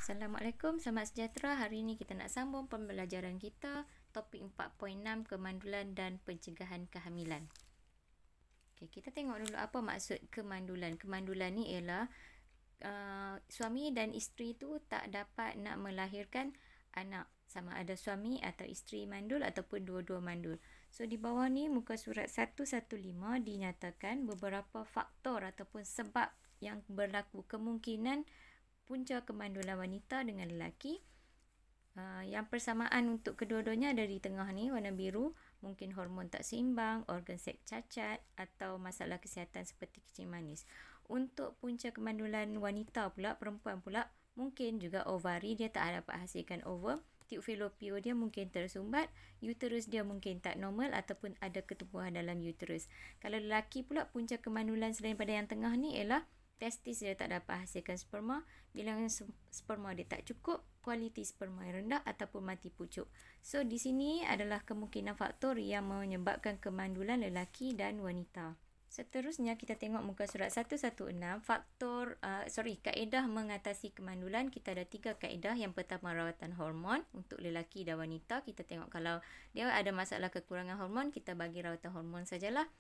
Assalamualaikum, selamat sejahtera. Hari ini kita nak sambung pembelajaran kita, topik 4.6, kemandulan dan pencegahan kehamilan. Okay, kita tengok dulu apa maksud kemandulan. Kemandulan ni ialah suami dan isteri tu tak dapat nak melahirkan anak, sama ada suami atau isteri mandul ataupun dua-dua mandul. So di bawah ni muka surat 115 dinyatakan beberapa faktor ataupun sebab yang berlaku kemungkinan punca kemandulan wanita dengan lelaki. Yang persamaan untuk kedua-duanya ada di tengah ni, warna biru. Mungkin hormon tak seimbang, organ seks cacat atau masalah kesihatan seperti kencing manis. Untuk punca kemandulan wanita pula, perempuan pula, mungkin juga ovari dia tak dapat hasilkan ovum, tube fallopian dia mungkin tersumbat, uterus dia mungkin tak normal ataupun ada ketumbuhan dalam uterus. Kalau lelaki pula, punca kemandulan selain pada yang tengah ni ialah testis dia tak dapat hasilkan sperma, bilangan sperma dia tak cukup, kualiti sperma yang rendah ataupun mati pucuk. So di sini adalah kemungkinan faktor yang menyebabkan kemandulan lelaki dan wanita. Seterusnya kita tengok muka surat 116, kaedah mengatasi kemandulan. Kita ada 3 kaedah. Yang pertama, rawatan hormon untuk lelaki dan wanita. Kita tengok kalau dia ada masalah kekurangan hormon, kita bagi rawatan hormon sajalah.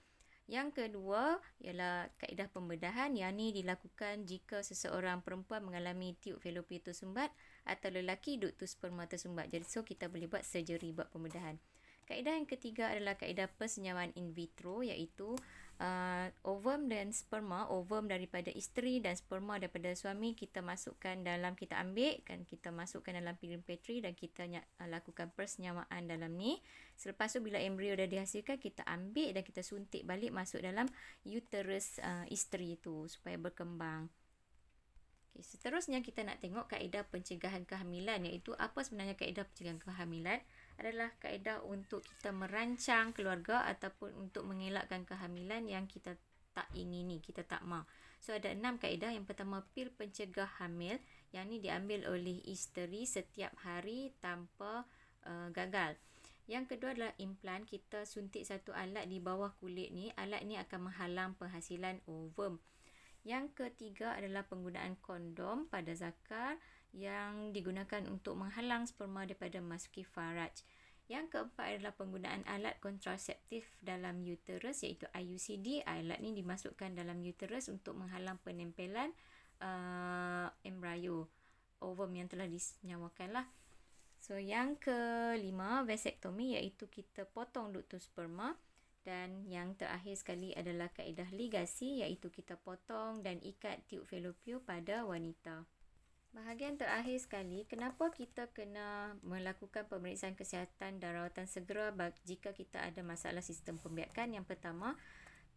Yang kedua ialah kaedah pembedahan, yang ni dilakukan jika seseorang perempuan mengalami tube fallopian tersumbat atau lelaki ductus sperma tersumbat. Jadi kita boleh buat surgery buat pembedahan. Kaedah yang ketiga adalah kaedah persenyawaan in vitro, iaitu ovum dan sperma, ovum daripada isteri dan sperma daripada suami kita masukkan dalam piring petri dan kita lakukan persenyawaan dalam ni. Selepas tu bila embrio dah dihasilkan, kita ambil dan kita suntik balik masuk dalam uterus isteri tu supaya berkembang. Okay, seterusnya kita nak tengok kaedah pencegahan kehamilan, iaitu apa sebenarnya kaedah pencegahan kehamilan. Adalah kaedah untuk kita merancang keluarga ataupun untuk mengelakkan kehamilan yang kita tak ingini, kita tak mahu. So ada 6 kaedah. Yang pertama, pil pencegah hamil, yang ni diambil oleh isteri setiap hari tanpa gagal. Yang kedua adalah implan, kita suntik satu alat di bawah kulit ni. Alat ni akan menghalang penghasilan ovum. Yang ketiga adalah penggunaan kondom pada zakar yang digunakan untuk menghalang sperma daripada masuki faraj. Yang keempat adalah penggunaan alat kontraseptif dalam uterus, iaitu IUCD. Alat ni dimasukkan dalam uterus untuk menghalang penempelan embrio, ovum yang telah disenyawakan lah. So yang kelima, vasektomi, iaitu kita potong ductus sperma. Dan yang terakhir sekali adalah kaedah ligasi, iaitu kita potong dan ikat tube fallopian pada wanita. Bahagian terakhir sekali, kenapa kita kena melakukan pemeriksaan kesihatan dan rawatan segera jika kita ada masalah sistem pembiakan. Yang pertama,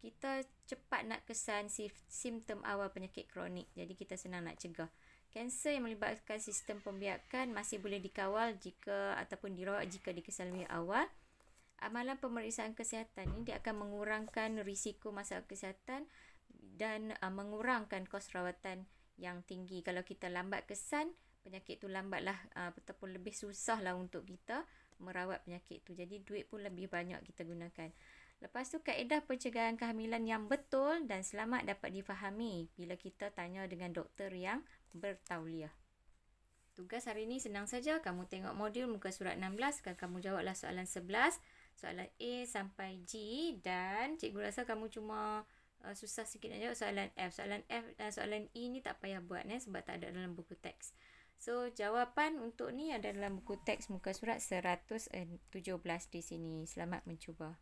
kita cepat nak kesan simptom awal penyakit kronik, jadi kita senang nak cegah. Kanser yang melibatkan sistem pembiakan masih boleh dikawal ataupun dirawat jika dikesan lebih awal. Amalan pemeriksaan kesihatan ni dia akan mengurangkan risiko masalah kesihatan dan mengurangkan kos rawatan yang tinggi. Kalau kita lambat kesan, penyakit tu lambatlah ataupun lebih susahlah untuk kita merawat penyakit tu. Jadi duit pun lebih banyak kita gunakan. Lepas tu, kaedah pencegahan kehamilan yang betul dan selamat dapat difahami bila kita tanya dengan doktor yang bertauliah. Tugas hari ini senang saja. Kamu tengok modul muka surat 16, kamu jawablah soalan 11, soalan A sampai G, dan cikgu rasa kamu cuma susah sikit nak jawab soalan F. Soalan F dan soalan E ni tak payah buat sebab tak ada dalam buku teks. So jawapan untuk ni ada dalam buku teks muka surat 117 di sini. Selamat mencuba.